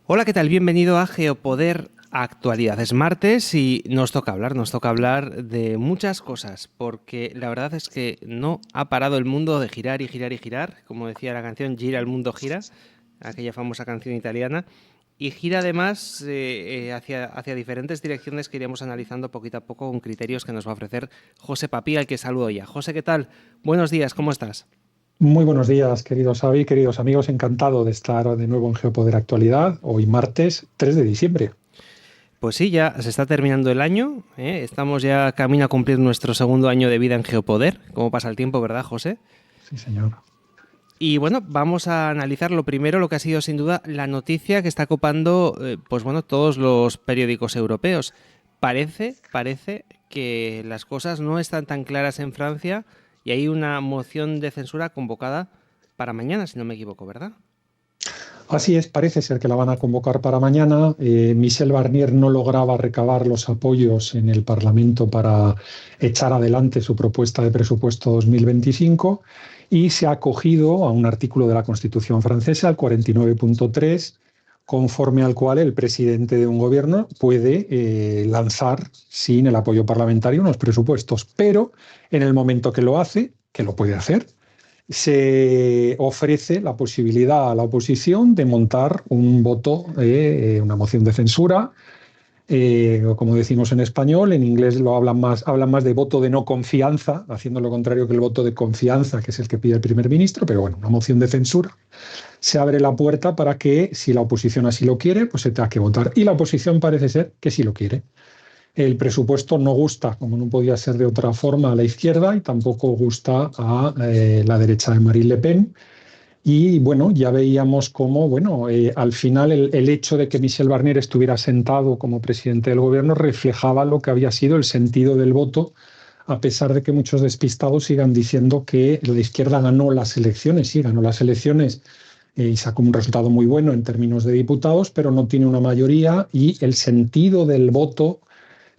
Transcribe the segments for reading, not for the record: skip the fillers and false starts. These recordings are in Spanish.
Hola, ¿qué tal? Bienvenido a Geopoder Actualidad. Es martes y nos toca hablar de muchas cosas, porque la verdad es que no ha parado el mundo de girar y girar y girar, como decía la canción Gira el mundo gira, aquella famosa canción italiana, y gira además hacia diferentes direcciones que iremos analizando poquito a poco con criterios que nos va a ofrecer José Papí, al que saludo ya. José, ¿qué tal? Buenos días, ¿cómo estás? Muy buenos días, queridos Xavi, queridos amigos. Encantado de estar de nuevo en Geopoder Actualidad, hoy martes 3 de diciembre. Pues sí, ya se está terminando el año, ¿eh? Estamos ya camino a cumplir nuestro segundo año de vida en Geopoder. ¿Cómo pasa el tiempo, verdad, José? Sí, señor. Y bueno, vamos a analizar lo primero, lo que ha sido sin duda la noticia que está copando, pues bueno, todos los periódicos europeos. Parece que las cosas no están tan claras en Francia y hay una moción de censura convocada para mañana, si no me equivoco, ¿verdad? Así es, parece ser que la van a convocar para mañana. Michel Barnier no lograba recabar los apoyos en el Parlamento para echar adelante su propuesta de presupuesto 2025 y se ha acogido a un artículo de la Constitución francesa, el 49.3, conforme al cual el presidente de un gobierno puede lanzar sin el apoyo parlamentario unos presupuestos, pero en el momento que lo hace, que lo puede hacer, se ofrece la posibilidad a la oposición de montar un voto, una moción de censura, como decimos en español. En inglés lo hablan más de voto de no confianza, haciendo lo contrario que el voto de confianza, que es el que pide el primer ministro, pero bueno, una moción de censura. Se abre la puerta para que, si la oposición así lo quiere, pues se tenga que votar. Y la oposición parece ser que sí lo quiere. El presupuesto no gusta, como no podía ser de otra forma, a la izquierda y tampoco gusta a la derecha de Marine Le Pen. Y bueno, ya veíamos cómo, bueno, al final el hecho de que Michel Barnier estuviera sentado como presidente del gobierno reflejaba lo que había sido el sentido del voto, a pesar de que muchos despistados sigan diciendo que la izquierda ganó las elecciones. Sí, ganó las elecciones y sacó un resultado muy bueno en términos de diputados, pero no tiene una mayoría y el sentido del voto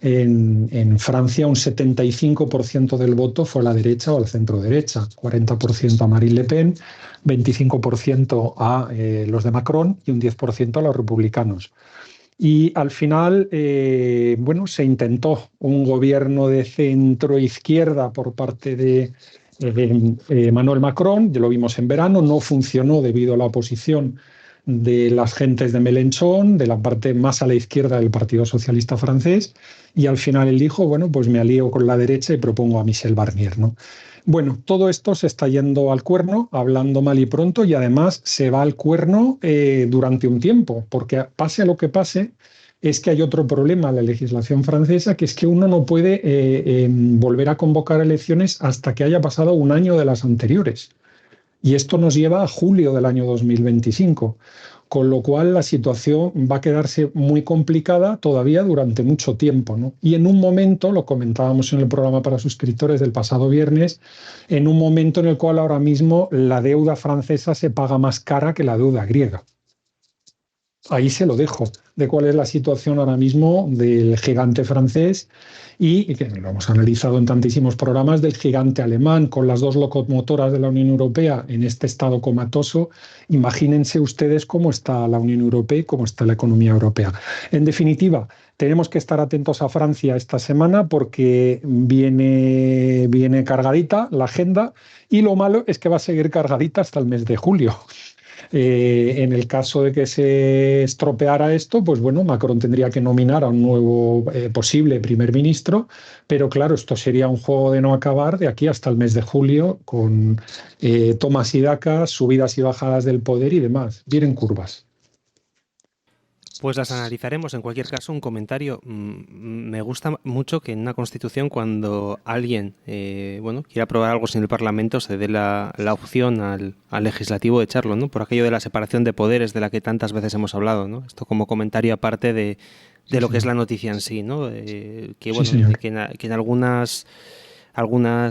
en Francia, un 75% del voto fue a la derecha o al centro derecha, 40% a Marine Le Pen, 25% a los de Macron y un 10% a los republicanos. Y al final, bueno, se intentó un gobierno de centro-izquierda por parte de Emmanuel Macron, ya lo vimos en verano, no funcionó debido a la oposición de las gentes de Mélenchon, de la parte más a la izquierda del Partido Socialista francés, y al final él dijo, bueno, pues me alío con la derecha y propongo a Michel Barnier, ¿no? Bueno, todo esto se está yendo al cuerno, hablando mal y pronto, y además se va al cuerno durante un tiempo, porque pase lo que pase, es que hay otro problema en la legislación francesa, que es que uno no puede volver a convocar elecciones hasta que haya pasado un año de las anteriores. Y esto nos lleva a julio del año 2025, con lo cual la situación va a quedarse muy complicada todavía durante mucho tiempo, ¿no? Y en un momento, lo comentábamos en el programa para suscriptores del pasado viernes, en un momento en el cual ahora mismo la deuda francesa se paga más cara que la deuda griega. Ahí se lo dejo, de cuál es la situación ahora mismo del gigante francés y que lo hemos analizado en tantísimos programas, del gigante alemán con las dos locomotoras de la Unión Europea en este estado comatoso. Imagínense ustedes cómo está la Unión Europea y cómo está la economía europea. En definitiva, tenemos que estar atentos a Francia esta semana porque viene cargadita la agenda y lo malo es que va a seguir cargadita hasta el mes de julio. En el caso de que se estropeara esto, pues bueno, Macron tendría que nominar a un nuevo posible primer ministro, pero claro, esto sería un juego de no acabar de aquí hasta el mes de julio, con tomas y dacas, subidas y bajadas del poder y demás. Vienen curvas. Pues las analizaremos. En cualquier caso, un comentario. Me gusta mucho que en una constitución, cuando alguien bueno, quiere aprobar algo sin el Parlamento, se dé la opción al legislativo de echarlo, ¿no? Por aquello de la separación de poderes de la que tantas veces hemos hablado, ¿no? Esto como comentario aparte de Sí, lo que es señor. la noticia en sí, ¿no? Que Sí, bueno, señor. que en algunas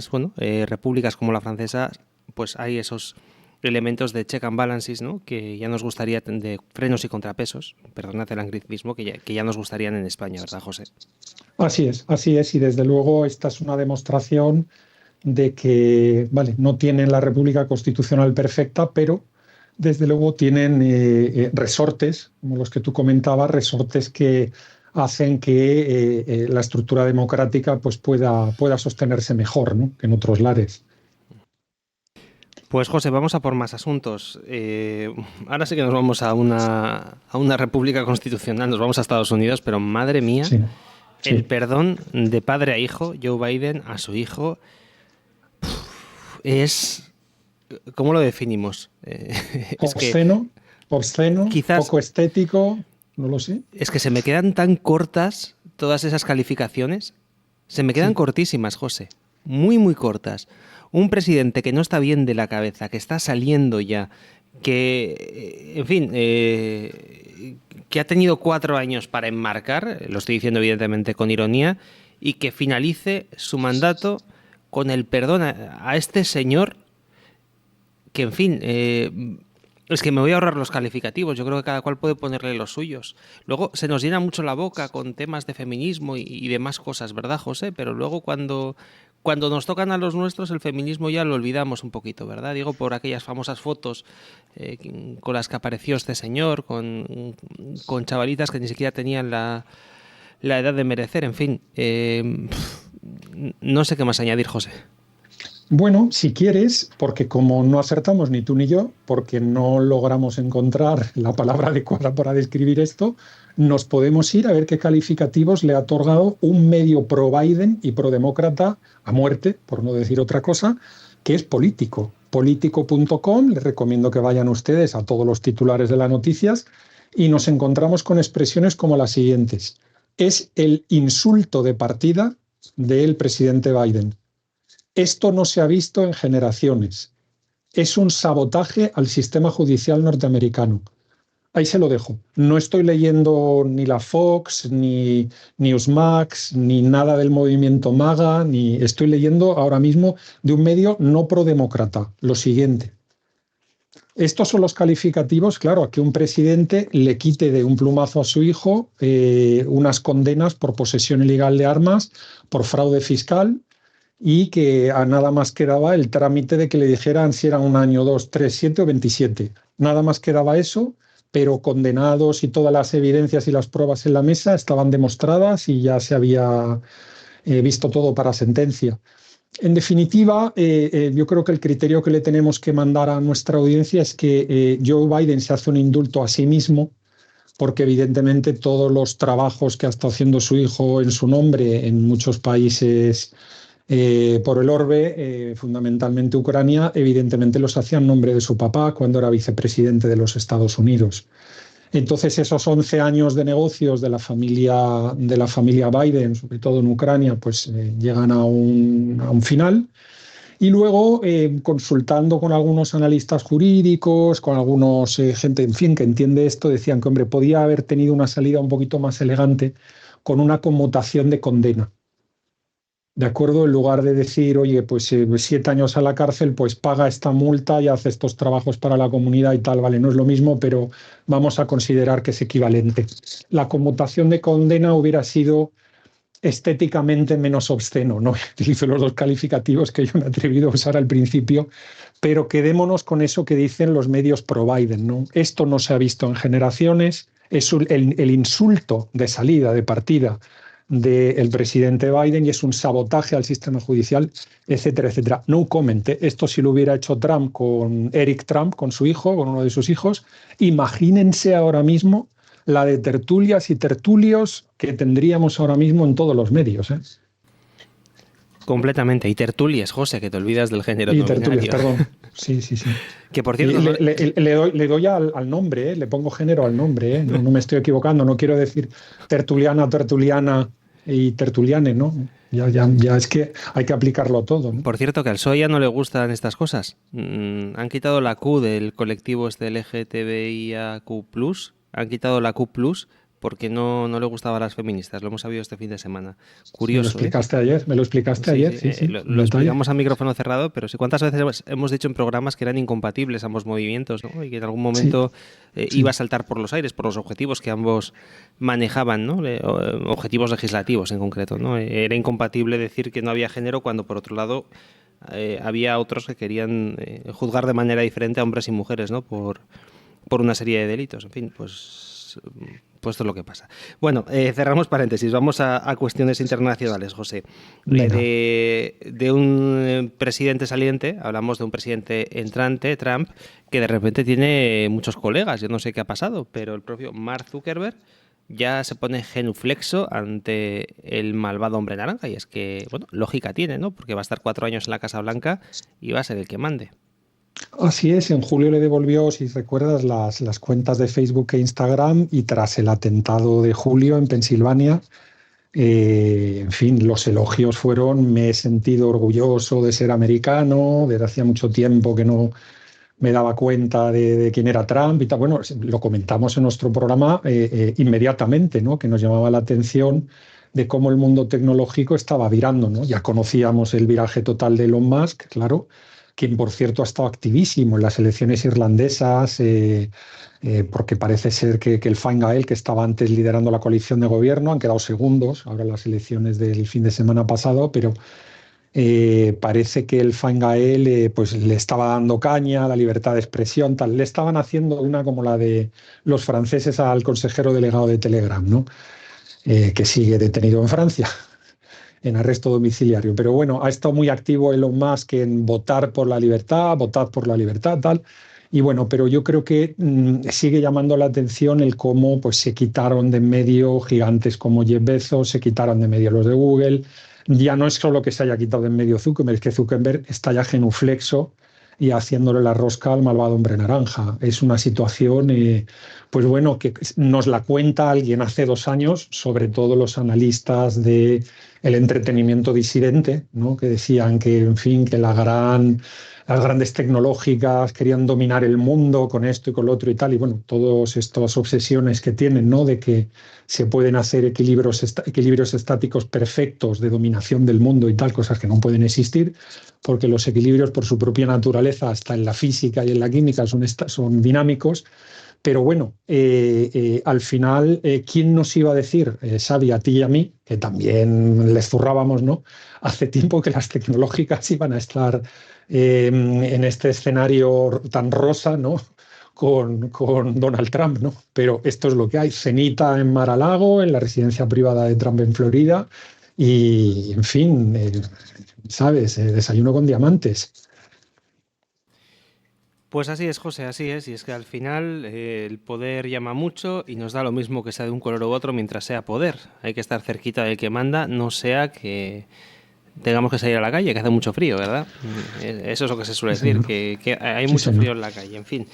bueno, repúblicas como la francesa, pues hay esos elementos de check and balances, ¿no? Que ya nos gustaría, de frenos y contrapesos, perdonad el anglicismo, que ya nos gustarían en España, ¿verdad, José? Así es, y desde luego esta es una demostración de que, vale, no tienen la República Constitucional perfecta, pero desde luego tienen resortes, como los que tú comentabas, resortes que hacen que la estructura democrática pues pueda sostenerse mejor, ¿no?, que en otros lares. Pues José, vamos a por más asuntos. Ahora sí que nos vamos a una república constitucional, nos vamos a Estados Unidos, pero madre mía, Sí, el sí. perdón de padre a hijo, Joe Biden a su hijo, es... ¿Cómo lo definimos? Es que Obsceno, obsceno, quizás poco estético, no lo sé. es que se me quedan tan cortas todas esas calificaciones. Se me quedan Sí. cortísimas, José. Muy, muy cortas. Un presidente que no está bien de la cabeza, que está saliendo ya, que, en fin, que ha tenido 4 años para enmarcar, lo estoy diciendo evidentemente con ironía, y que finalice su mandato con el perdón a este señor que, en fin, es que me voy a ahorrar los calificativos. Yo creo que cada cual puede ponerle los suyos. Luego se nos llena mucho la boca con temas de feminismo y demás cosas, ¿verdad, José? Pero luego cuando nos tocan a los nuestros, el feminismo ya lo olvidamos un poquito, ¿verdad? Digo, por aquellas famosas fotos con las que apareció este señor, con chavalitas que ni siquiera tenían la edad de merecer. En fin, no sé qué más añadir, José. Bueno, si quieres, porque como no acertamos ni tú ni yo, porque no logramos encontrar la palabra adecuada para describir esto, nos podemos ir a ver qué calificativos le ha otorgado un medio pro Biden y pro demócrata a muerte, por no decir otra cosa, que es Político. Político.com, les recomiendo que vayan ustedes a todos los titulares de las noticias y nos encontramos con expresiones como las siguientes. Es el insulto de partida del presidente Biden. Esto no se ha visto en generaciones. Es un sabotaje al sistema judicial norteamericano. Ahí se lo dejo. No estoy leyendo ni la Fox, ni Newsmax, ni nada del movimiento MAGA, ni estoy leyendo ahora mismo de un medio no prodemócrata. Lo siguiente. Estos son los calificativos, claro, a que un presidente le quite de un plumazo a su hijo unas condenas por posesión ilegal de armas, por fraude fiscal, y que a nada más quedaba el trámite de que le dijeran si era 1 año, 2, 3, 7 o 27. Nada más quedaba eso, pero condenados y todas las evidencias y las pruebas en la mesa estaban demostradas y ya se había visto todo para sentencia. En definitiva, yo creo que el criterio que le tenemos que mandar a nuestra audiencia es que Joe Biden se hace un indulto a sí mismo, porque evidentemente todos los trabajos que ha estado haciendo su hijo en su nombre en muchos países por el orbe, fundamentalmente Ucrania, evidentemente los hacía en nombre de su papá cuando era vicepresidente de los Estados Unidos. Entonces esos 11 años de negocios de la familia Biden, sobre todo en Ucrania, pues llegan a un final. Y luego, consultando con algunos analistas jurídicos, con algunos gente, en fin, que entiende esto, decían que, hombre, podía haber tenido una salida un poquito más elegante con una conmutación de condena. ¿De acuerdo? En lugar de decir, oye, pues 7 años a la cárcel, pues paga esta multa y hace estos trabajos para la comunidad y tal, vale, no es lo mismo, pero vamos a considerar que es equivalente. La conmutación de condena hubiera sido estéticamente menos obsceno, no utilizo los dos calificativos que yo me he atrevido a usar al principio, pero quedémonos con eso que dicen los medios pro Biden, ¿no? Esto no se ha visto en generaciones, es el insulto de salida, de partida del presidente Biden y es un sabotaje al sistema judicial, etcétera, etcétera. No comment. Esto si lo hubiera hecho Trump con Eric Trump, con su hijo, con uno de sus hijos, imagínense ahora mismo la de tertulias y tertulios que tendríamos ahora mismo en todos los medios, ¿eh? Completamente. Y tertulias, José, que te olvidas del género Y tertulias, nominario. perdón. Sí, sí, sí. Que por Y cierto, no- le doy al nombre, ¿eh? Le pongo género al nombre, ¿eh? No me estoy equivocando, no quiero decir tertuliana, tertuliana y tertuliane, ¿no? Ya es que hay que aplicarlo todo, ¿no? por cierto, que al PSOE ya no le gustan estas cosas. Han quitado la Q del colectivo este LGTBIAQ+, han quitado la Q+, porque no le gustaba a las feministas. Lo hemos sabido este fin de semana. Me lo Curioso, ¿eh? explicaste ayer, Sí, sí, sí, sí, en lo detalle. explicamos a micrófono cerrado, pero sí, ¿cuántas veces hemos dicho en programas que eran incompatibles ambos movimientos, ¿no? Y que en algún Sí, momento iba a sí. saltar por los aires, por los objetivos que ambos manejaban, ¿no? Objetivos legislativos en concreto, ¿no? Era incompatible decir que no había género cuando, por otro lado, había otros que querían juzgar de manera diferente a hombres y mujeres, ¿no? Por una serie de delitos. En fin, pues esto es lo que pasa. Bueno, cerramos paréntesis. Vamos a cuestiones internacionales, José. Venga. De un presidente saliente, hablamos de un presidente entrante, Trump, que de repente tiene muchos colegas. Yo no sé qué ha pasado, pero el propio Mark Zuckerberg ya se pone genuflexo ante el malvado hombre naranja. Y es que, bueno, lógica tiene, ¿no? Porque va a estar 4 años en la Casa Blanca y va a ser el que mande. Así es, en julio le devolvió, si recuerdas, las cuentas de Facebook e Instagram y tras el atentado de julio en Pensilvania, en fin, los elogios fueron: me he sentido orgulloso de ser americano, desde hacía mucho tiempo que no me daba cuenta de quién era Trump y tal. Bueno, lo comentamos en nuestro programa inmediatamente, ¿no? Que nos llamaba la atención de cómo el mundo tecnológico estaba virando, ¿no? Ya conocíamos el viraje total de Elon Musk, claro, quien por cierto ha estado activísimo en las elecciones irlandesas, porque parece ser que el Fine Gael, que estaba antes liderando la coalición de gobierno, han quedado segundos ahora en las elecciones del fin de semana pasado, pero parece que el Fine Gael pues le estaba dando caña a la libertad de expresión, tal. Le estaban haciendo una como la de los franceses al consejero delegado de Telegram, ¿no? Que sigue detenido en Francia en arresto domiciliario. Pero bueno, ha estado muy activo Elon Musk en votar por la libertad, tal. Y bueno, pero yo creo que sigue llamando la atención el cómo pues, se quitaron de en medio gigantes como Jeff Bezos, se quitaron de en medio los de Google. Ya no es solo que se haya quitado de en medio Zuckerberg, es que Zuckerberg está ya genuflexo y haciéndole la rosca al malvado hombre naranja. Es una situación, pues bueno, que nos la cuenta alguien hace 2 años, sobre todo los analistas de el entretenimiento disidente, ¿no? Que decían que, en fin, que las grandes tecnológicas querían dominar el mundo con esto y con lo otro y tal. Y bueno, todas estas obsesiones que tienen, ¿no? De que se pueden hacer equilibrios estáticos perfectos de dominación del mundo y tal, cosas que no pueden existir, porque los equilibrios por su propia naturaleza, hasta en la física y en la química, son dinámicos. Pero bueno, al final, ¿quién nos iba a decir, Xavi, a ti y a mí, que también les zurrábamos, ¿no? Hace tiempo que las tecnológicas iban a estar en este escenario tan rosa, ¿no? Con Donald Trump, ¿no? Pero esto es lo que hay. Cenita en Mar-a-Lago, en la residencia privada de Trump en Florida, y, en fin, ¿sabes? Desayuno con diamantes. Pues así es, José, así es. Y es que al final el poder llama mucho y nos da lo mismo que sea de un color u otro mientras sea poder. Hay que estar cerquita del que manda, no sea que tengamos que salir a la calle, que hace mucho frío, ¿verdad? Eso es lo que se suele Sí, decir, señor. que hay Sí, mucho señor. frío en la calle, en fin.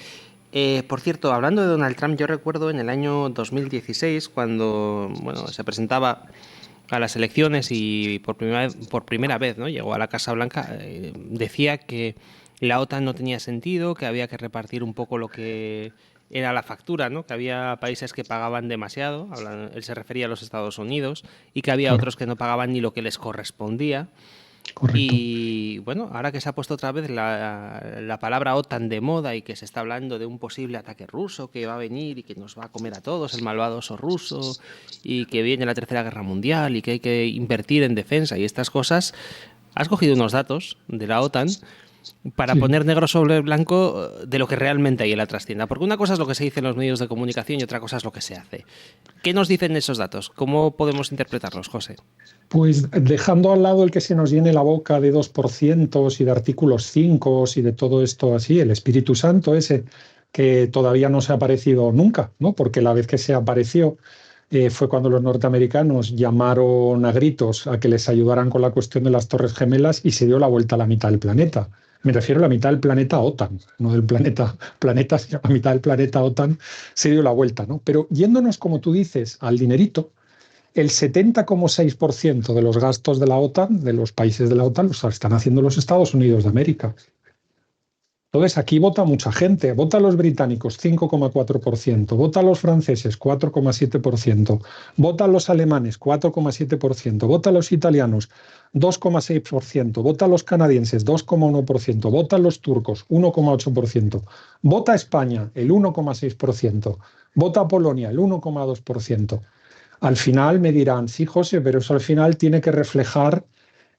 Por cierto, hablando de Donald Trump, yo recuerdo en el año 2016, cuando bueno, se presentaba a las elecciones y por primera vez, ¿no? Llegó a la Casa Blanca, decía que la OTAN no tenía sentido, que había que repartir un poco lo que era la factura, ¿no? Que había países que pagaban demasiado, él se refería a los Estados Unidos, y que había Claro, otros que no pagaban ni lo que les correspondía. correcto. Y bueno, ahora que se ha puesto otra vez la palabra OTAN de moda y que se está hablando de un posible ataque ruso que va a venir y que nos va a comer a todos, el malvado oso ruso, y que viene la Tercera Guerra Mundial y que hay que invertir en defensa y estas cosas, has cogido unos datos de la OTAN para Sí. poner negro sobre blanco de lo que realmente hay en la trastienda. Porque una cosa es lo que se dice en los medios de comunicación y otra cosa es lo que se hace. ¿Qué nos dicen esos datos? ¿Cómo podemos interpretarlos, José? Pues dejando al lado el que se nos llene la boca de 2% y de artículos 5 y de todo esto así, el Espíritu Santo ese, que todavía no se ha aparecido nunca, ¿no? Porque la vez que se apareció fue cuando los norteamericanos llamaron a gritos a que les ayudaran con la cuestión de las Torres Gemelas y se dio la vuelta a la mitad del planeta. Me refiero a la mitad del planeta OTAN, no del planeta, sino la mitad del planeta OTAN se dio la vuelta, ¿no? Pero yéndonos, como tú dices, al dinerito, el 70,6% de los gastos de la OTAN, de los países de la OTAN, los están haciendo los Estados Unidos de América. Entonces, aquí vota mucha gente. Vota los británicos, 5,4%. Vota los franceses, 4,7%. Votan los alemanes, 4,7%. Vota los italianos, 2,6%. Vota los canadienses, 2,1%. Votan los turcos, 1,8%. Vota España, el 1,6%. Vota Polonia, el 1,2%. Al final me dirán, sí, José, pero eso al final tiene que reflejar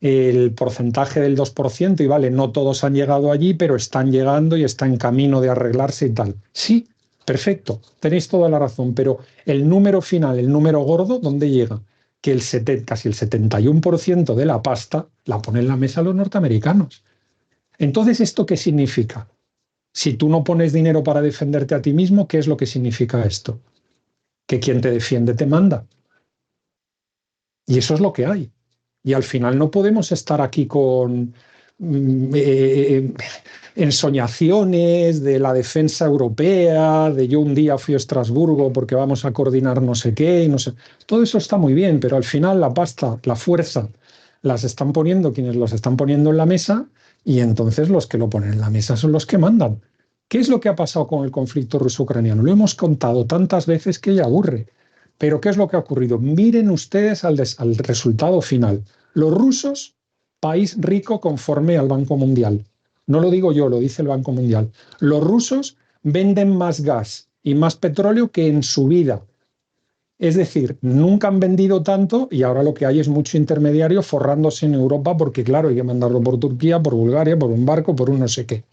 el porcentaje del 2% y vale, no todos han llegado allí, pero están llegando y está en camino de arreglarse y tal. Sí, perfecto, tenéis toda la razón, pero el número final, el número gordo, ¿dónde llega? Que casi el 71% de la pasta la ponen en la mesa los norteamericanos. Entonces, ¿esto qué significa? Si tú no pones dinero para defenderte a ti mismo, ¿qué es lo que significa esto? Que quien te defiende te manda. Y eso es lo que hay. Y al final no podemos estar aquí con ensoñaciones de la defensa europea, de yo un día fui a Estrasburgo porque vamos a coordinar no sé qué, y no sé. Todo eso está muy bien, pero al final la pasta, la fuerza, las están poniendo quienes los están poniendo en la mesa y entonces los que lo ponen en la mesa son los que mandan. ¿Qué es lo que ha pasado con el conflicto ruso-ucraniano? Lo hemos contado tantas veces que ya aburre. Pero ¿qué es lo que ha ocurrido? Miren ustedes al resultado final. Los rusos, país rico conforme al Banco Mundial. No lo digo yo, lo dice el Banco Mundial. Los rusos venden más gas y más petróleo que en su vida. Es decir, nunca han vendido tanto y ahora lo que hay es mucho intermediario forrándose en Europa porque, claro, hay que mandarlo por Turquía, por Bulgaria, por un barco, por un no sé qué.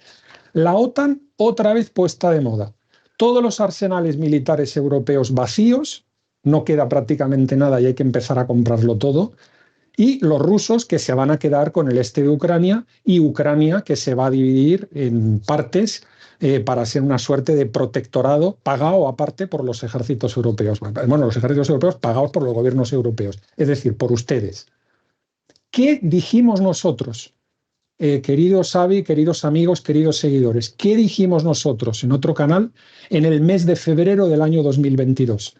La OTAN otra vez puesta de moda. Todos los arsenales militares europeos vacíos, no queda prácticamente nada y hay que empezar a comprarlo todo. Y los rusos que se van a quedar con el este de Ucrania y Ucrania que se va a dividir en partes para ser una suerte de protectorado pagado aparte por los ejércitos europeos. Bueno, los ejércitos europeos pagados por los gobiernos europeos, es decir, por ustedes. ¿Qué dijimos nosotros? Queridos Xavi, queridos amigos, queridos seguidores, ¿qué dijimos nosotros en otro canal en el mes de febrero del año 2022?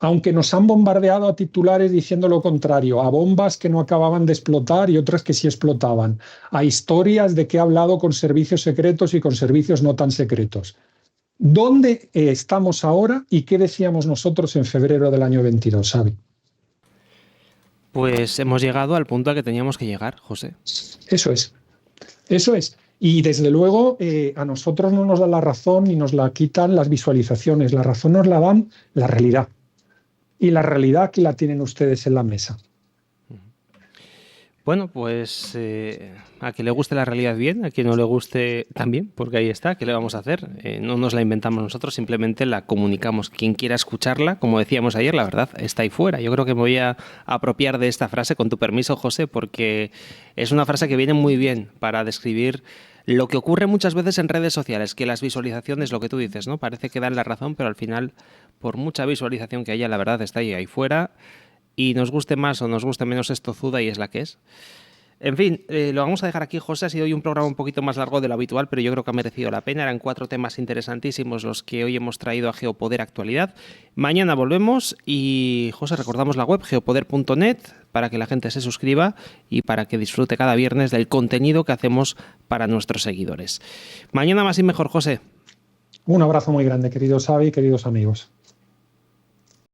Aunque nos han bombardeado a titulares diciendo lo contrario, a bombas que no acababan de explotar y otras que sí explotaban, a historias de que he hablado con servicios secretos y con servicios no tan secretos. ¿Dónde estamos ahora y qué decíamos nosotros en febrero del año 22, Xavi? Pues hemos llegado al punto al que teníamos que llegar, José. Eso es, eso es. Y desde luego a nosotros no nos da la razón ni nos la quitan las visualizaciones, la razón nos la dan la realidad. Y la realidad aquí la tienen ustedes en la mesa. Bueno, pues a quien le guste la realidad bien, a quien no le guste también, porque ahí está, ¿qué le vamos a hacer? No nos la inventamos nosotros, simplemente la comunicamos. Quien quiera escucharla, como decíamos ayer, la verdad está ahí fuera. Yo creo que me voy a apropiar de esta frase, con tu permiso, José, porque es una frase que viene muy bien para describir lo que ocurre muchas veces en redes sociales, que las visualizaciones, lo que tú dices, ¿no? Parece que dan la razón, pero al final, por mucha visualización que haya, la verdad está ahí fuera. Y nos guste más o nos guste menos, es tozuda y es la que es. En fin, lo vamos a dejar aquí, José. Ha sido hoy un programa un poquito más largo de lo habitual, pero yo creo que ha merecido la pena. Eran 4 temas interesantísimos los que hoy hemos traído a Geopoder Actualidad. Mañana volvemos y, José, recordamos la web geopoder.net para que la gente se suscriba y para que disfrute cada viernes del contenido que hacemos para nuestros seguidores. Mañana más y mejor, José. Un abrazo muy grande, queridos Xavi, queridos amigos.